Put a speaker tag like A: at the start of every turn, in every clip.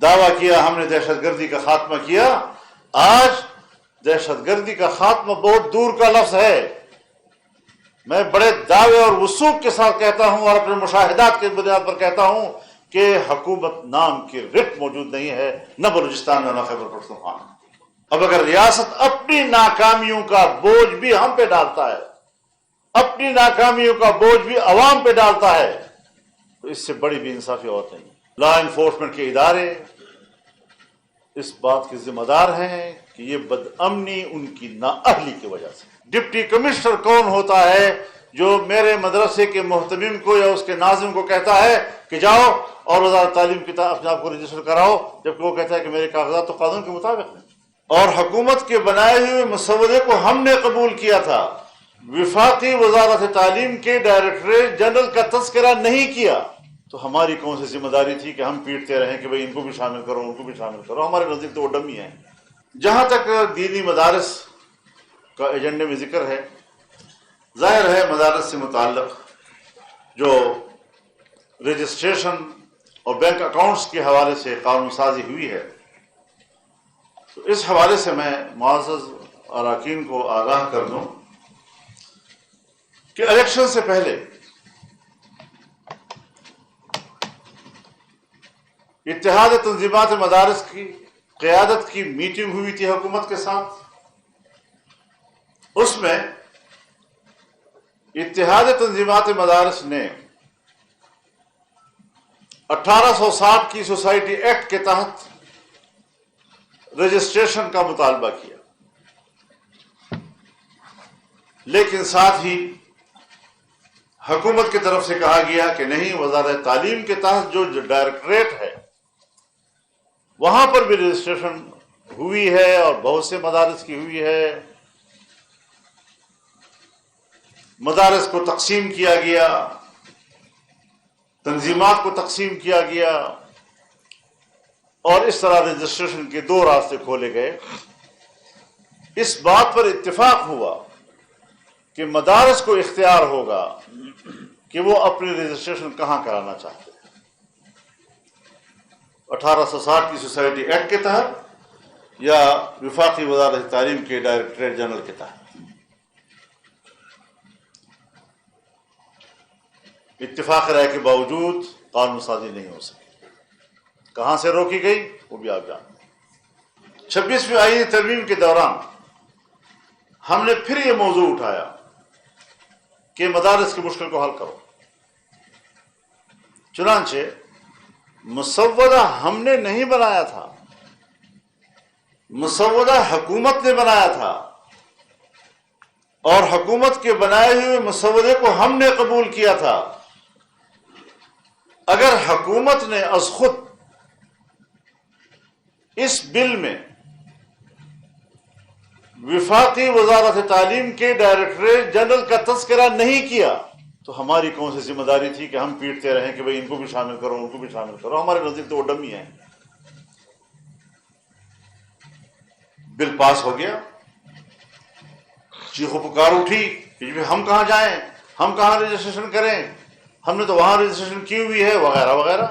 A: دعویٰ کیا ہم نے دہشت گردی کا خاتمہ کیا. آج دہشت گردی کا خاتمہ بہت دور کا لفظ ہے. میں بڑے دعوے اور وثوق کے ساتھ کہتا ہوں اور اپنے مشاہدات کی بنیاد پر کہتا ہوں کہ حکومت نام کی رٹ موجود نہیں ہے، نہ بلوچستان میں نہ خیبر پختونخوا میں. اب اگر ریاست اپنی ناکامیوں کا بوجھ بھی ہم پہ ڈالتا ہے، اپنی ناکامیوں کا بوجھ بھی عوام پہ ڈالتا ہے، تو اس سے بڑی بے انصافی اور نہیں. لا انفورسمنٹ کے ادارے اس بات کے ذمہ دار ہیں کہ یہ بدامنی ان کی نااہلی کی وجہ سے. ڈپٹی کمشنر کون ہوتا ہے جو میرے مدرسے کے محتمم کو یا اس کے ناظم کو کہتا ہے کہ جاؤ اور وزارت تعلیم کی اپنے آپ کو رجسٹر کراؤ، جبکہ وہ کہتا ہے کہ میرے کاغذات تو قانون کے مطابق ہیں. اور حکومت کے بنائے ہوئے مسودے کو ہم نے قبول کیا تھا، وفاقی وزارت تعلیم کے ڈائریکٹریٹ جنرل کا تذکرہ نہیں کیا. تو ہماری کون سی ذمہ داری تھی کہ ہم پیٹتے رہیں کہ بھئی ان کو بھی شامل کرو، ان کو بھی شامل کرو. ہمارے نزدیک تو وہ ڈمی ہیں. جہاں تک دینی مدارس کا ایجنڈے میں ذکر ہے، ظاہر ہے مدارس سے متعلق جو رجسٹریشن اور بینک اکاؤنٹس کے حوالے سے قانون سازی ہوئی ہے، تو اس حوالے سے میں معزز اراکین کو آگاہ کر دوں کہ الیکشن سے پہلے اتحاد تنظیمات مدارس کی قیادت کی میٹنگ ہوئی تھی حکومت کے ساتھ. اس میں اتحاد تنظیمات مدارس نے 1860 کی سوسائٹی ایکٹ کے تحت رجسٹریشن کا مطالبہ کیا، لیکن ساتھ ہی حکومت کی طرف سے کہا گیا کہ نہیں، وزارت تعلیم کے تحت جو ڈائریکٹریٹ ہے وہاں پر بھی رجسٹریشن ہوئی ہے اور بہت سے مدارس کی ہوئی ہے. مدارس کو تقسیم کیا گیا، تنظیمات کو تقسیم کیا گیا، اور اس طرح رجسٹریشن کے دو راستے کھولے گئے. اس بات پر اتفاق ہوا کہ مدارس کو اختیار ہوگا کہ وہ اپنی رجسٹریشن کہاں کرانا چاہتے ہیں، 1860 کی سوسائٹی ایکٹ کے تحت یا وفاقی وزارت تعلیم کے ڈائریکٹریٹ جنرل کے تحت. اتفاق رائے کے باوجود قانون سازی نہیں ہو سکی. کہاں سے روکی گئی وہ بھی آپ جانتے ہیں. 26ویں آئینی ترمیم کے دوران ہم نے پھر یہ موضوع اٹھایا کہ مدارس کی مشکل کو حل کرو. چنانچہ مسودہ ہم نے نہیں بنایا تھا، مسودہ حکومت نے بنایا تھا، اور حکومت کے بنائے ہوئے مسودے کو ہم نے قبول کیا تھا. اگر حکومت نے از خود اس بل میں وفاقی وزارت تعلیم کے ڈائریکٹریٹ جنرل کا تذکرہ نہیں کیا تو ہماری کون سی ذمہ داری تھی کہ ہم پیٹتے رہیں کہ بھئی ان کو بھی شامل کرو، ان کو بھی شامل کرو. ہمارے نزدیک تو وہ ڈمی ہیں. بل پاس ہو گیا، چیخو پکار اٹھی کہ ہم کہاں جائیں، ہم کہاں رجسٹریشن کریں، ہم نے تو وہاں رجسٹریشن کی ہوئی ہے، وغیرہ وغیرہ.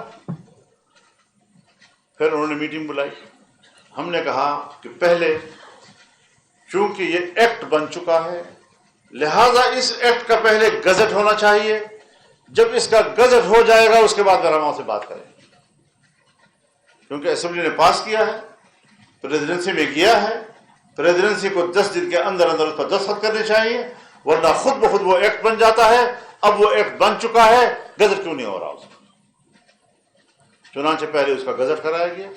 A: پھر انہوں نے میٹنگ بلائی. ہم نے کہا کہ پہلے چونکہ یہ ایکٹ بن چکا ہے، لہذا اس ایکٹ کا پہلے گزٹ ہونا چاہیے. جب اس کا گزٹ ہو جائے گا اس کے بعد پھر ہم وہاں سے بات کریں گے، کیونکہ اسمبلی نے پاس کیا ہے، پریزیڈنسی میں کیا ہے. پریزیڈنسی کو 10 دن کے اندر اندر اس پر دستخط کرنے چاہیے، ورنہ خود بخود وہ ایکٹ بن جاتا ہے. اب وہ ایکٹ بن چکا ہے، گزٹ کیوں نہیں ہو رہا اس کا؟ چنانچہ پہلے اس کا گزٹ کرایا گیا.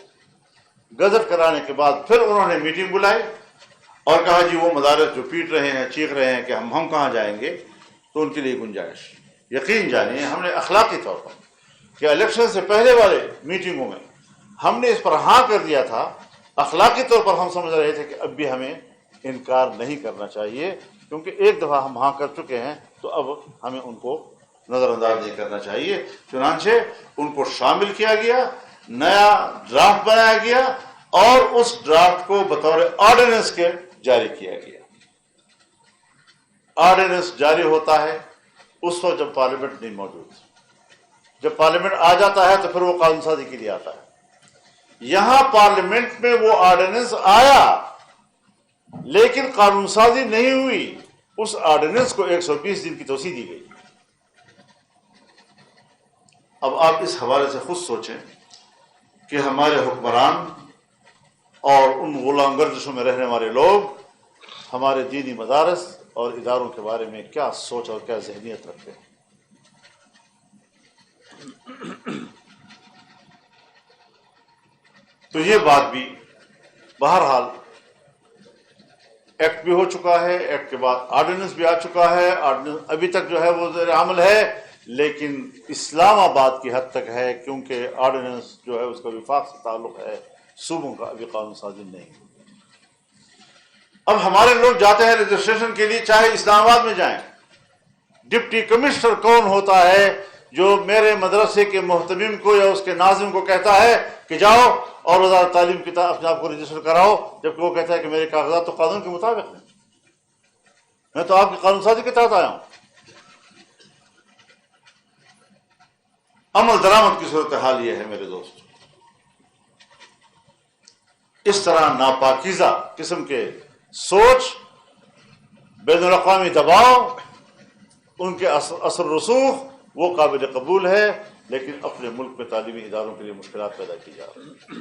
A: گزٹ کرانے کے بعد پھر انہوں نے میٹنگ بلائی اور کہا جی وہ مدارس جو پیٹ رہے ہیں، چیخ رہے ہیں کہ ہم کہاں جائیں گے، تو ان کے لیے گنجائش. یقین جانیے ہم نے اخلاقی طور پر کہ الیکشن سے پہلے والے میٹنگوں میں ہم نے اس پر ہاں کر دیا تھا. اخلاقی طور پر ہم سمجھ رہے تھے کہ اب بھی ہمیں انکار نہیں کرنا چاہیے، کیونکہ ایک دفعہ ہم ہاں کر چکے ہیں تو اب ہمیں ان کو نظر انداز نہیں کرنا چاہیے. چنانچہ ان کو شامل کیا گیا، نیا ڈرافٹ بنایا گیا اور اس ڈرافٹ کو بطور آرڈیننس کے جاری کیا گیا. آرڈیننس جاری ہوتا ہے اس وقت جب پارلیمنٹ نہیں موجود. جب پارلیمنٹ آ جاتا ہے تو پھر وہ قانون سازی کے لیے آتا ہے. یہاں پارلیمنٹ میں وہ آرڈیننس آیا لیکن قانون سازی نہیں ہوئی، اس آرڈیننس کو 120 دن کی توسیع دی گئی۔ اب آپ اس حوالے سے خود سوچیں کہ ہمارے حکمران اور ان غلام گردشوں میں رہنے والے لوگ ہمارے دینی مدارس اور اداروں کے بارے میں کیا سوچ اور کیا ذہنیت رکھتے ہیں۔ تو یہ بات بھی بہرحال ایکٹ بھی ہو چکا ہے، ایکٹ کے بعد آرڈیننس بھی آ چکا ہے، آرڈیننس ابھی تک جو ہے وہ زیر عمل ہے، لیکن اسلام آباد کی حد تک ہے، کیونکہ آرڈیننس جو ہے اس کا وفاق سے تعلق ہے، صوبوں کا ابھی قانون سازی نہیں۔ اب ہمارے لوگ جاتے ہیں رجسٹریشن کے لیے، چاہے اسلام آباد میں جائیں، ڈپٹی کمشنر کون ہوتا ہے جو میرے مدرسے کے محتمم کو یا اس کے ناظم کو کہتا ہے کہ جاؤ اور وزارت تعلیم کی اپنے آپ کو رجسٹر کراؤ، جبکہ وہ کہتا ہے کہ میرے کاغذات تو قانون کے مطابق ہیں، میں تو آپ کی قانون سازی کے تحت آیا ہوں۔ عمل درآمد کی صورتحال یہ ہے میرے دوست، اس طرح ناپاکیزہ قسم کے سوچ، بین الاقوامی دباؤ، ان کے اثر رسوخ وہ قابل قبول ہے، لیکن اپنے ملک میں تعلیمی اداروں کے لیے مشکلات پیدا کی جا رہی ہیں۔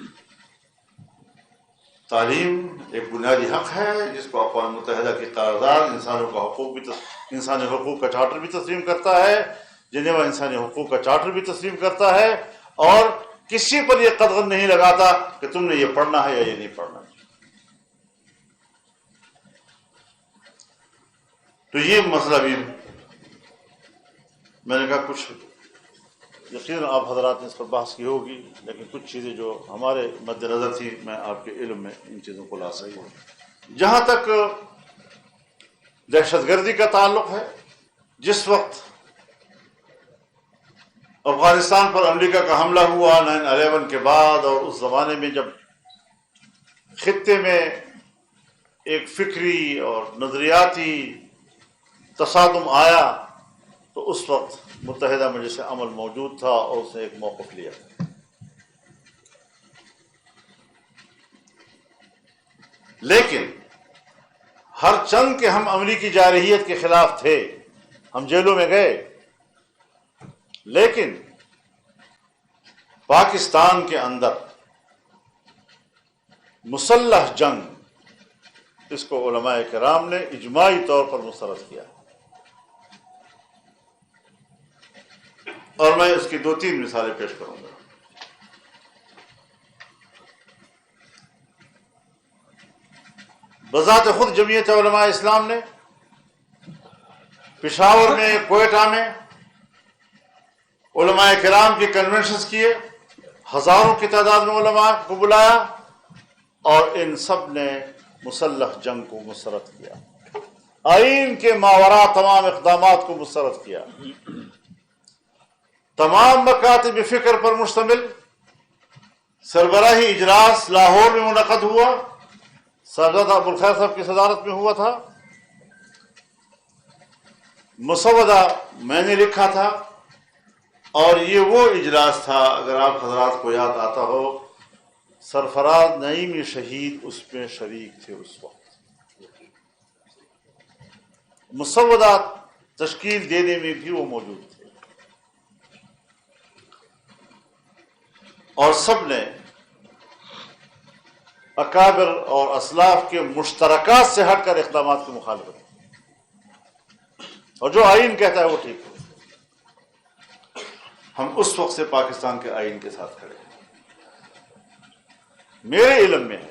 A: تعلیم ایک بنیادی حق ہے جس کو اقوام متحدہ کی قرارداد انسانی حقوق کا چارٹر بھی تسلیم کرتا ہے، جنیوا انسانی حقوق کا چارٹر بھی تسلیم کرتا ہے، اور کسی پر یہ قدغن نہیں لگاتا کہ تم نے یہ پڑھنا ہے یا یہ نہیں پڑھنا۔ تو یہ مسئلہ بھی میں نے کہا کچھ یقیناً آپ حضرات نے اس پر بحث کی ہوگی، لیکن کچھ چیزیں جو ہمارے مد نظر تھی میں آپ کے علم میں ان چیزوں کو لا سکتا ہوں۔ جہاں تک دہشت گردی کا تعلق ہے، جس وقت افغانستان پر امریکہ کا حملہ ہوا 9/11 کے بعد، اور اس زمانے میں جب خطے میں ایک فکری اور نظریاتی تصادم آیا، تو اس وقت متحدہ مجلس عمل موجود تھا اور اس نے ایک موقف لیا۔ لیکن ہر چند کے ہم امریکی جارحیت کے خلاف تھے، ہم جیلوں میں گئے، لیکن پاکستان کے اندر مسلح جنگ، اس کو علماء کرام نے اجماعی طور پر مسترد کیا، اور میں اس کی 2-3 مثالیں پیش کروں گا۔ بذات خود جمعیت علماء اسلام نے پشاور میں، کوئٹہ میں علماء کرام کے کنونشنز کیے، ہزاروں کی تعداد میں علماء کو بلایا، اور ان سب نے مسلح جنگ کو مسترد کیا، آئین کے ماوراء تمام اقدامات کو مسترد کیا۔ تمام مکاتب فکر پر مشتمل سربراہی اجلاس لاہور میں منعقد ہوا، صاحبزادہ ابوالخیر صاحب کی صدارت میں ہوا تھا، مسودہ میں نے لکھا تھا، اور یہ وہ اجلاس تھا، اگر آپ حضرات کو یاد آتا ہو، سرفراز نعیمی شہید اس میں شریک تھے، اس وقت مسودہ تشکیل دینے میں بھی وہ موجود تھے، اور سب نے اکابر اور اسلاف کے مشترکات سے ہٹ کر اقدامات کی مخالفت کی، اور جو آئین کہتا ہے وہ ٹھیک ہے۔ ہم اس وقت سے پاکستان کے آئین کے ساتھ کھڑے ہیں۔ میرے علم میں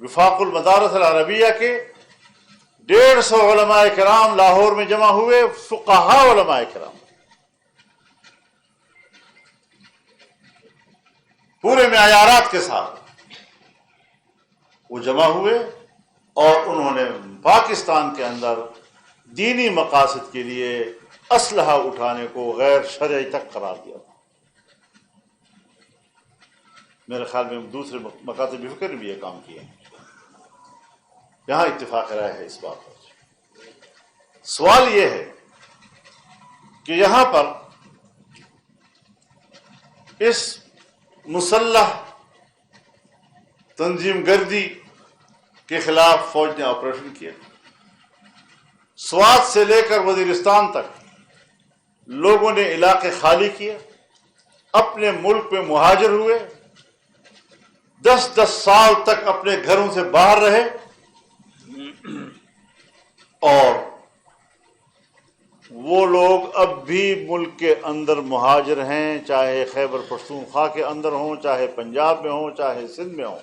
A: وفاق المدارس العربیہ کے 150 علماء کرام لاہور میں جمع ہوئے، فقہاء علماء کرام پورے معیارات کے ساتھ وہ جمع ہوئے، اور انہوں نے پاکستان کے اندر دینی مقاصد کے لیے اسلحہ اٹھانے کو غیر شرعی تک قرار دیا تھا۔ میرے خیال میں دوسرے مکاتب فکر نے بھی یہ کام کیے ہیں، یہاں اتفاق رائے ہے اس بات پر۔ سوال یہ ہے کہ یہاں پر اس مسلح تنظیم گردی کے خلاف فوج نے آپریشن کیا. سوات سے لے کر وزیرستان تک لوگوں نے علاقے خالی کیے, اپنے ملک میں مہاجر ہوئے, 10 سال تک اپنے گھروں سے باہر رہے, اور وہ لوگ اب بھی ملک کے اندر مہاجر ہیں, چاہے خیبر پختونخوا کے اندر ہوں, چاہے پنجاب میں ہوں, چاہے سندھ میں ہوں.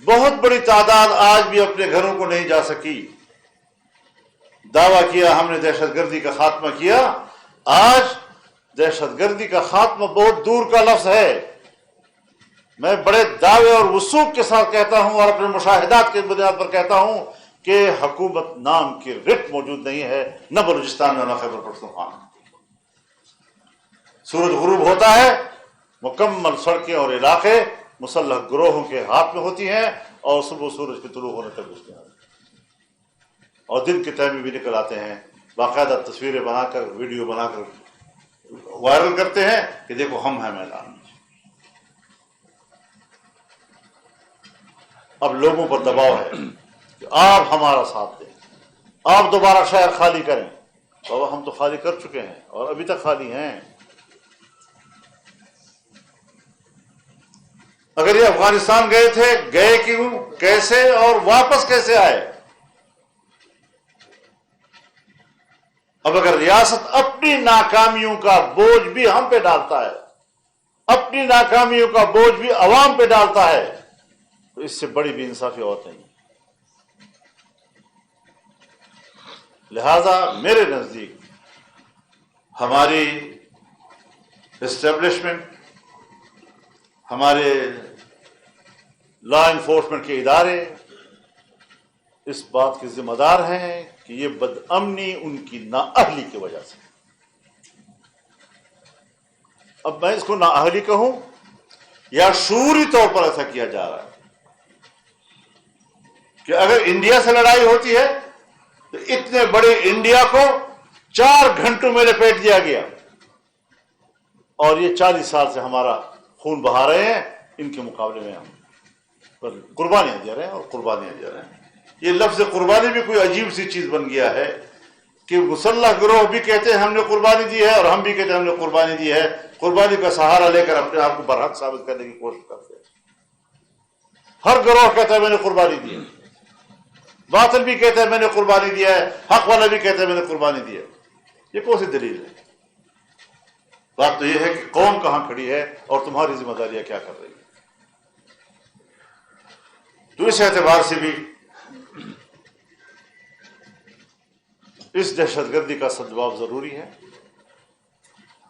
A: بہت بڑی تعداد آج بھی اپنے گھروں کو نہیں جا سکی. دعویٰ کیا ہم نے دہشت گردی کا خاتمہ کیا. آج دہشت گردی کا خاتمہ بہت دور کا لفظ ہے. میں بڑے دعوے اور وثوق کے ساتھ کہتا ہوں اور اپنے مشاہدات کی بنیاد پر کہتا ہوں کہ حکومت نام کی رٹ موجود نہیں ہے, نہ بلوچستان میں نہ خیبر پختونخوا میں. سورج غروب ہوتا ہے, مکمل سڑکیں اور علاقے مسلح گروہوں کے ہاتھ میں ہوتی ہیں, اور صبح سورج کے طلوع ہونے تک اس میں آتے ہیں, اور دن کے ٹائم میں بھی نکل آتے ہیں. باقاعدہ تصویریں بنا کر, ویڈیو بنا کر وائرل کرتے ہیں کہ دیکھو ہم ہیں میدان میں. اب لوگوں پر دباؤ ہے کہ آپ ہمارا ساتھ دیں, آپ دوبارہ شہر خالی کریں. بابا ہم تو خالی کر چکے ہیں اور ابھی تک خالی ہیں. اگر یہ افغانستان گئے تھے, گئے کیوں, کیسے, اور واپس کیسے آئے؟ اب اگر ریاست اپنی ناکامیوں کا بوجھ بھی ہم پہ ڈالتا ہے, اپنی ناکامیوں کا بوجھ بھی عوام پہ ڈالتا ہے, تو اس سے بڑی بے انصافی اور نہیں. لہذا میرے نزدیک ہماری اسٹیبلشمنٹ, ہمارے لا انفورسمنٹ کے ادارے اس بات کے ذمہ دار ہیں کہ یہ بدامنی ان کی نااہلی کی وجہ سے. اب میں اس کو نااہلی کہوں یا شعوری طور پر ایسا کیا جا رہا ہے کہ اگر انڈیا سے لڑائی ہوتی ہے تو اتنے بڑے انڈیا کو 4 گھنٹوں میں لپیٹ دیا گیا, اور یہ 40 سال سے ہمارا خون بہا رہے ہیں, ان کے مقابلے میں ہم قربانیاں دے رہے ہیں اور قربانیاں دے رہے ہیں. یہ لفظ قربانی بھی کوئی عجیب سی چیز بن گیا ہے کہ مسلح گروہ بھی کہتے ہیں ہم نے قربانی دی ہے, اور ہم بھی کہتے ہیں ہم نے قربانی دی ہے. قربانی کا سہارا لے کر اپنے آپ کو برحق ثابت کرنے کی کوشش کرتے ہیں. ہر گروہ کہتا ہے میں نے قربانی دی ہے, باطل بھی کہتا ہے میں نے قربانی دیا ہے, حق والا بھی کہتا ہے میں نے قربانی دی ہے. یہ کون سی دلیل ہے؟ بات تو یہ ہے کہ قوم کہاں کھڑی ہے اور تمہاری ذمہ داریاں کیا کر رہی ہے. تو اس اعتبار سے بھی اس دہشت گردی کا سدجواب ضروری ہے.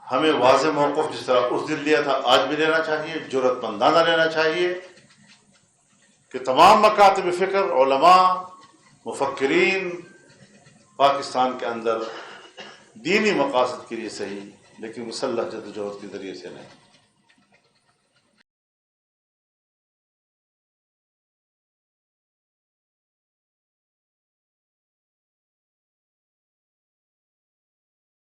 A: ہمیں واضح موقف جس طرح اس دن لیا تھا آج بھی لینا چاہیے, جرأت مندانہ لینا چاہیے کہ تمام مکاتب فکر, علماء, مفکرین پاکستان کے اندر دینی مقاصد کے لیے صحیح لیکن مسلح جدوجہد کے ذریعے سے نہیں.